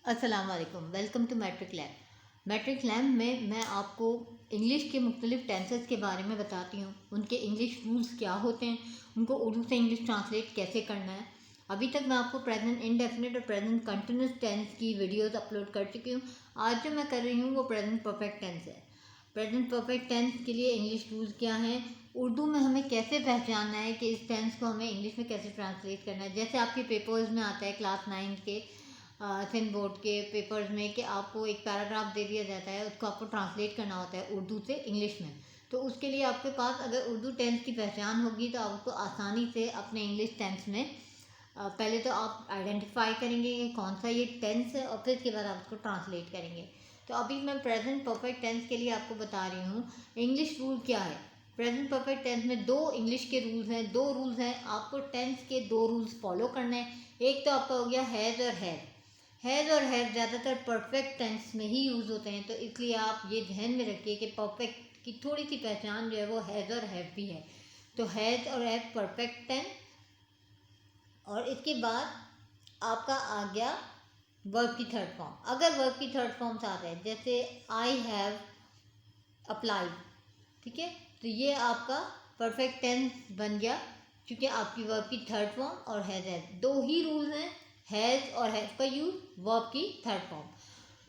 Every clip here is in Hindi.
अस्सलाम वालेकुम, welcome to Matric Lab. Matric Lab में मैं आपको इंग्लिश के मुख्तलिफ टेंसेस के बारे में बताती हूँ, उनके इंग्लिश रूल्स क्या होते हैं, उनको उर्दू से इंग्लिश ट्रांसलेट कैसे करना है। अभी तक मैं आपको प्रेजेंट इंडेफिनिट और प्रेजेंट कंटिन्यूस टेंस की वीडियोस अपलोड कर चुकी हूँ। आज जो मैं कर रही हूँ वो प्रेजेंट परफेक्ट टेंस है। प्रेजेंट परफेक्ट टेंस के लिए इंग्लिश रूल्स क्या हैं, उर्दू में हमें कैसे पहचानना है कि इस टेंस को हमें इंग्लिश में कैसे ट्रांसलेट करना है। जैसे आपके पेपर्स में आता है क्लास 9 के थिन बोर्ड के पेपर्स में कि आपको एक पैराग्राफ दे दिया जाता है, उसको आपको ट्रांसलेट करना होता है उर्दू से इंग्लिश में। तो उसके लिए आपके पास अगर उर्दू टेंस की पहचान होगी तो आपको आसानी से अपने इंग्लिश टेंस में पहले तो आप आइडेंटिफाई करेंगे कि कौन सा ये टेंस है और फिर इसके बाद आप उसको ट्रांसलेट करेंगे। तो अभी मैं प्रेजेंट परफेक्ट टेंस के लिए आपको बता रही हूँ इंग्लिश रूल क्या है। प्रेजेंट परफेक्ट टेंस में दो इंग्लिश के रूल्स हैं, दो रूल्स हैं, आपको टेंस के दो रूल्स फॉलो करने हैं। एक तो आपका हो गया हैज़ और हैज़ और हैव ज़्यादातर परफेक्ट टेंस में ही यूज़ होते हैं, तो इसलिए आप ये ध्यान में रखिए कि परफेक्ट की थोड़ी सी पहचान जो है वो हैज़ और हैव भी है। तो हैज़ और हैव परफेक्ट टेंस, और इसके बाद आपका आ गया वर्ब की थर्ड फॉर्म। अगर वर्ब की थर्ड फॉर्म्स आ रहे हैं जैसे आई हैव अप्लाइड, ठीक है, तो ये आपका परफेक्ट टेंस बन गया क्योंकि आपकी वर्ब की थर्ड फॉर्म और हैज़ है। दो ही रूल्स हैं, हैज़ और हैव का यूज, वर्ब की थर्ड फॉर्म।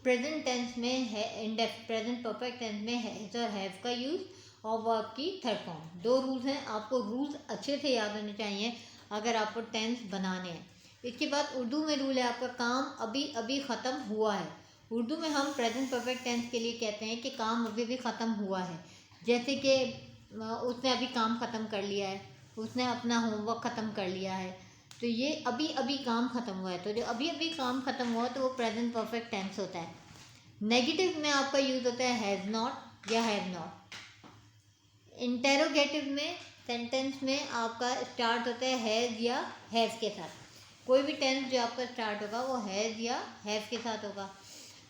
प्रेजेंट टेंस में है, प्रेजेंट परफेक्ट टेंस में हैज़ और हैव का यूज और वर्ब की थर्ड फॉर्म। दो रूल्स हैं, आपको रूल्स अच्छे से याद होने चाहिए अगर आपको टेंस बनाने हैं। इसके बाद उर्दू में रूल है आपका काम अभी अभी ख़त्म हुआ है। उर्दू में हम प्रेजेंट परफेक्ट टेंस के लिए कहते हैं कि काम अभी अभी ख़त्म हुआ है। जैसे कि उसने अभी काम ख़त्म कर लिया है, उसने अपना होमवर्क ख़त्म कर लिया है, तो ये अभी अभी काम ख़त्म हुआ है। तो जो अभी अभी काम ख़त्म हुआ तो वो प्रेजेंट परफेक्ट टेंस होता है। नेगेटिव में आपका यूज़ होता है हैज़ नॉट या हैव नॉट। इंटेरोगेटिव में सेंटेंस में आपका स्टार्ट होता है हैज़ या हैव के साथ। कोई भी टेंस जो आपका स्टार्ट होगा वो हैज़ या हैव के साथ होगा।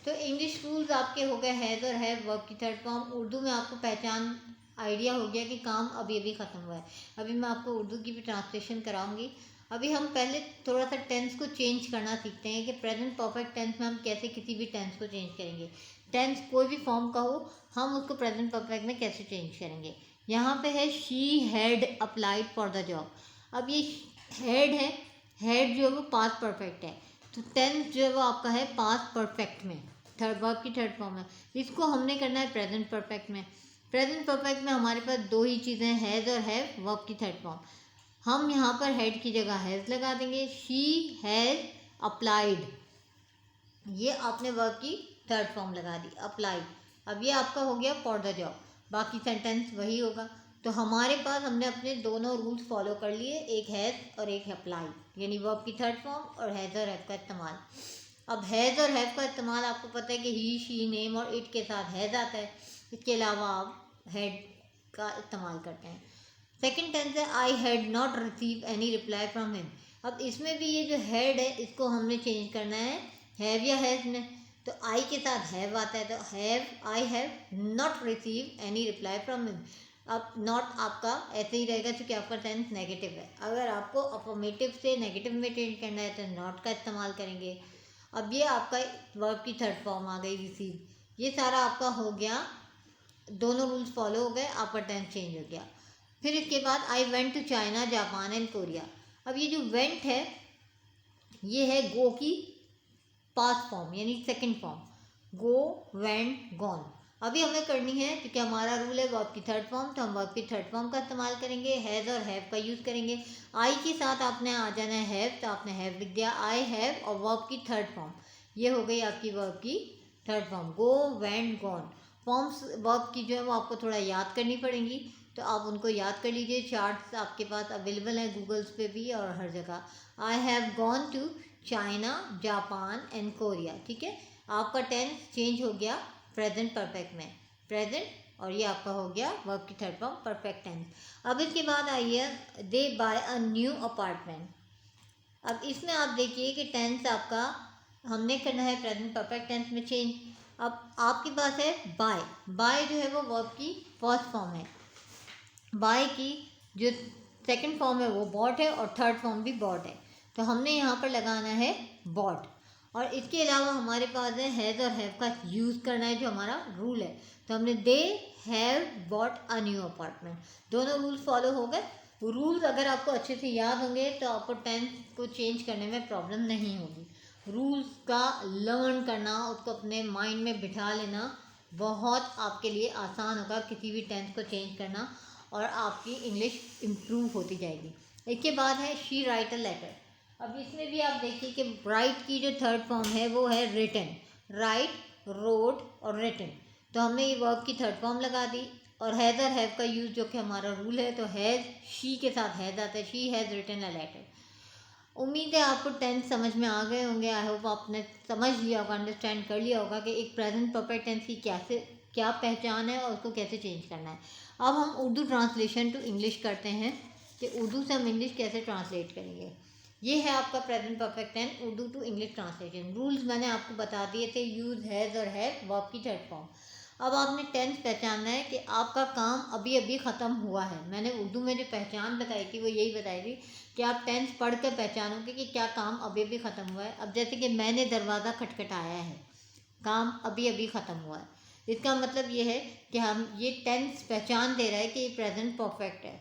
तो इंग्लिश रूल्स आपके हो गए हैज़ और हैव, वर्ब की थर्ड फॉर्म। उर्दू में आपको पहचान आइडिया हो गया कि काम अभी अभी ख़त्म हुआ है। अभी मैं आपको उर्दू की भी ट्रांसलेशन कराऊंगी। अभी हम पहले थोड़ा सा टेंस को चेंज करना सीखते हैं कि प्रेजेंट परफेक्ट टेंस में हम कैसे किसी भी टेंस को चेंज करेंगे। टेंस कोई भी फॉर्म का हो, हम उसको प्रेजेंट परफेक्ट में कैसे चेंज करेंगे। यहाँ पे है she had applied for the job. अब ये हैड है, हैड जो है वो पास्ट परफेक्ट है, तो टेंस जो है वो आपका है पास्ट परफेक्ट में, थर्ड वर्ब की थर्ड फॉर्म है। इसको हमने करना है प्रेजेंट परफेक्ट में। प्रेजेंट परफेक्ट में हमारे पास दो ही चीज़ें, हैज़ और हैव, वर्ब की थर्ड फॉर्म। हम यहाँ पर हेड की जगह हैज़ लगा देंगे। शी हैज़ अप्लाइड, ये आपने वर्ब की थर्ड फॉर्म लगा दी, अप्लाइड। अब ये आपका हो गया फॉर द जॉब, बाकी सेंटेंस वही होगा। तो हमारे पास हमने अपने दोनों रूल्स फॉलो कर लिए, एक हैज़ और एक अप्लाइड, यानी वर्ब की थर्ड फॉर्म और हैज़ और हैव का इस्तेमाल। अब हैज़ और हैव का इस्तेमाल आपको पता है कि ही, शी, नेम और इट के साथ हैज़ आता है। इसके अलावा आप हैड का इस्तेमाल करते हैं। सेकंड टेंस है I had not receive any reply from him. अब इसमें भी ये जो हैड है इसको हमने चेंज करना है हैव या हैज़ में। तो आई के साथ हैव आता है, तो have, I have not receive any reply from him. अब नॉट आपका ऐसे ही रहेगा क्योंकि आपका टेंस नेगेटिव है। अगर आपको अफर्मेटिव से नेगेटिव में चेंज करना है तो नॉट का इस्तेमाल करेंगे। अब ये आपका वर्ब की थर्ड फॉर्म आ गई रिसीव। ये सारा आपका हो गया, दोनों रूल्स फॉलो हो गए, आपका टेंस चेंज हो गया। फिर इसके बाद I went to China, Japan and Korea. अब ये जो वेंट है ये है गो की पास्ट फॉर्म यानी second form, go, went, gone. अभी हमें करनी है क्योंकि हमारा रूल है वर्ब की थर्ड फॉर्म, तो हम वर्ब की थर्ड फॉर्म का इस्तेमाल करेंगे, हैज़ और हैव का यूज़ करेंगे। आई के साथ आपने आ जाना है हैव, तो आपने हैव लिख दिया, आई हैव, और वर्ब की थर्ड फॉर्म ये हो गई आपकी वर्ब की third form, go, went, gone. Forms verb की जो है वो आपको थोड़ा याद करनी पड़ेंगी, तो आप उनको याद कर लीजिए। चार्ट्स आपके पास अवेलेबल हैं गूगल्स पे भी और हर जगह। I have gone to China, Japan and Korea, ठीक है। आपका टेंस चेंज हो गया प्रेजेंट परफेक्ट में, प्रेजेंट, और ये आपका हो गया वर्ब की थर्ड फॉर्म परफेक्ट टेंस। अब इसके बाद आइए दे बाय अ न्यू अपार्टमेंट। अब इसमें आप देखिए कि टेंस आपका हमने करना है प्रेजेंट परफेक्ट टेंस में चेंज। अब आपके पास है बाय, बाय जो है वो वर्ब की फर्स्ट फॉर्म है, बाय की जो सेकंड फॉर्म है वो बॉट है और थर्ड फॉर्म भी बॉट है, तो हमने यहाँ पर लगाना है बॉट। और इसके अलावा हमारे पास है हैज़ और हैव का यूज़ करना है, जो हमारा रूल है। तो हमने they have bought a new apartment, दोनों रूल्स फॉलो हो गए। रूल्स अगर आपको अच्छे से याद होंगे तो आपको टेंस को चेंज करने में प्रॉब्लम नहीं होगी। रूल्स का लर्न करना, उसको अपने माइंड में बिठा लेना बहुत आपके लिए आसान होगा, किसी भी टेंस को चेंज करना, और आपकी इंग्लिश इम्प्रूव होती जाएगी। इसके बाद है शी राइट अ लेटर। अब इसमें भी आप देखिए कि राइट की जो थर्ड फॉर्म है वो है रिटन। राइट, रोट और रिटन, तो हमने ये वर्ब की थर्ड फॉर्म लगा दी। और हैज़ और हैव का यूज़ जो कि हमारा रूल है, तो हैज़ शी के साथ हैज़ आता है, she has written a letter. उम्मीद है आपको टेंस समझ में आ गए होंगे। आई होप आपने समझ लिया होगा, अंडरस्टैंड कर लिया होगा कि एक प्रेजेंट परफेक्ट टेंस की क्या पहचान है और उसको कैसे चेंज करना है। अब हम उर्दू ट्रांसलेशन टू इंग्लिश करते हैं कि उर्दू से हम इंग्लिश कैसे ट्रांसलेट करेंगे। ये है आपका present perfect tense Urdu to English translation. Rules मैंने आपको बता दिए थे, यूज़ हैज़ और हैव, वर्ब की थर्ड फॉर्म। अब आपने टेंस पहचानना है कि आपका काम अभी अभी ख़त्म हुआ है। मैंने उर्दू में जो पहचान बताई थी वो यही बताई थी कि आप टेंस पढ़ कर पहचानोगे कि क्या काम अभी अभी ख़त्म हुआ है। अब जैसे कि मैंने दरवाज़ा खटखटाया है, काम अभी अभी ख़त्म हुआ है। इसका मतलब ये है कि हम ये टेंस पहचान दे रहा है कि ये प्रेजेंट परफेक्ट है,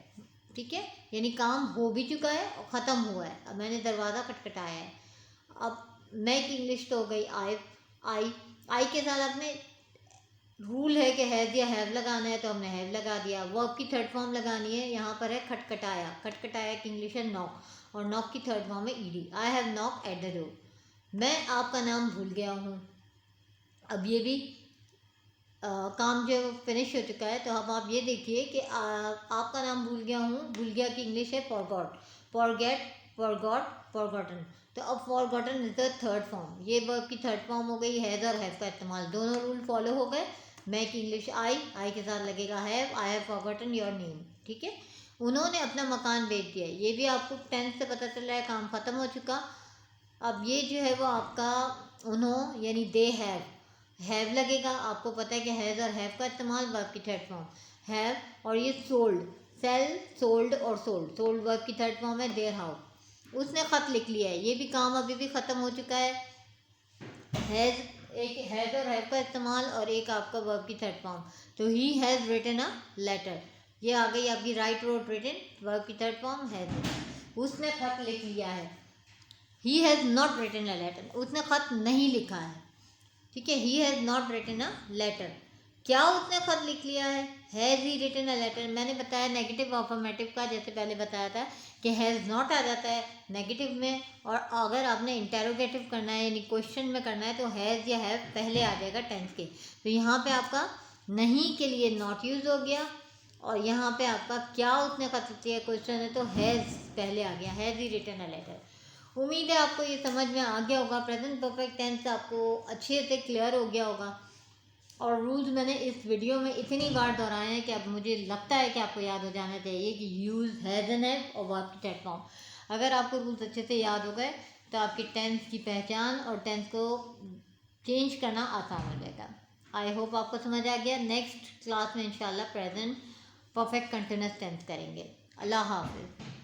ठीक है, यानी काम हो भी चुका है और ख़त्म हुआ है। अब मैंने दरवाज़ा खटखटाया है। अब मैं की इंग्लिश तो हो गई आई के साथ आपने रूल है कि हैज़ या हैव लगाना है, तो हमने हैव लगा दिया। वर्ब की थर्ड फॉर्म लगानी है, यहाँ पर है खटखटाया। खटखटाया की इंग्लिश है नॉक, और नॉक की थर्ड फॉर्म है ED. I have knock at the door, मैं आपका नाम भूल गया हूँ। अब ये भी काम जो फिनिश हो चुका है। तो अब आप ये देखिए कि आपका नाम भूल गया हूँ, भूल गया की इंग्लिश है फॉरगॉट, फॉरगेट, फॉरगॉट, फॉरगॉटन। तो अब forgotten is the third form, ये वर्ब की थर्ड फॉर्म हो गई। हैज़ और हैव का इस्तेमाल, दोनों रूल फॉलो हो गए। मैं की इंग्लिश आई के साथ लगेगा have, I have forgotten your name, ठीक है। उन्होंने अपना मकान बेच दिया, ये भी आपको टेंस से पता चल रहा है, काम ख़त्म हो चुका। अब ये जो है वो आपका उन्हों यानी दे हैव लगेगा। आपको पता है कि हैज़ और हैव का इस्तेमाल, वर्ब की थर्ड फॉर्म हैव। और ये सोल्ड, सेल, सोल्ड और सोल्ड, सोल्ड वर्ब की थर्ड फॉर्म है। देयर हाउस, उसने ख़त लिख लिया है, ये भी काम अभी भी ख़त्म हो चुका है। हैज़, एक हैज़ और हैव का इस्तेमाल और एक आपका वर्ब की थर्ड फॉर्म। तो he has written a letter, ये आ गई आपकी राइट, रोट, रिटन, वर्ब की थर्ड फॉर्म हैज़। उसने खत लिख लिया है। He has not written a letter, उसने खत नहीं लिखा है, ठीक है। He has not written a letter, क्या उसने खत लिख लिया है, has he written a letter. मैंने बताया नेगेटिव अफर्मेटिव का, जैसे पहले बताया था कि हैज़ नॉट आ जाता है नेगेटिव में, और अगर आपने इंटेरोगेटिव करना है यानी क्वेश्चन में करना है तो हैज़ या हैव पहले आ जाएगा टेंस के। तो यहाँ पे आपका नहीं के लिए नॉट यूज हो गया, और यहाँ पे आपका क्या उसने खत लिख लिया क्वेश्चन है तो हैज़ पहले आ गया, has he written a letter. उम्मीद है आपको ये समझ में आ गया होगा, प्रेजेंट परफेक्ट टेंस आपको अच्छे से क्लियर हो गया होगा। और रूल्स मैंने इस वीडियो में इतनी बार दोहराए हैं कि अब मुझे लगता है कि आपको याद हो जाना चाहिए कि यूज़ हैज़ एंड हैव और वर्ब की थर्ड फॉर्म। अगर आपको रूल्स अच्छे से याद हो गए तो आपकी टेंस की पहचान और टेंस को चेंज करना आसान हो जाएगा। आई होप आपको समझ आ गया। नेक्स्ट क्लास में इंशाल्लाह प्रेजेंट परफेक्ट कंटिन्यूअस टेंस करेंगे। अल्लाह हाफ़िज़।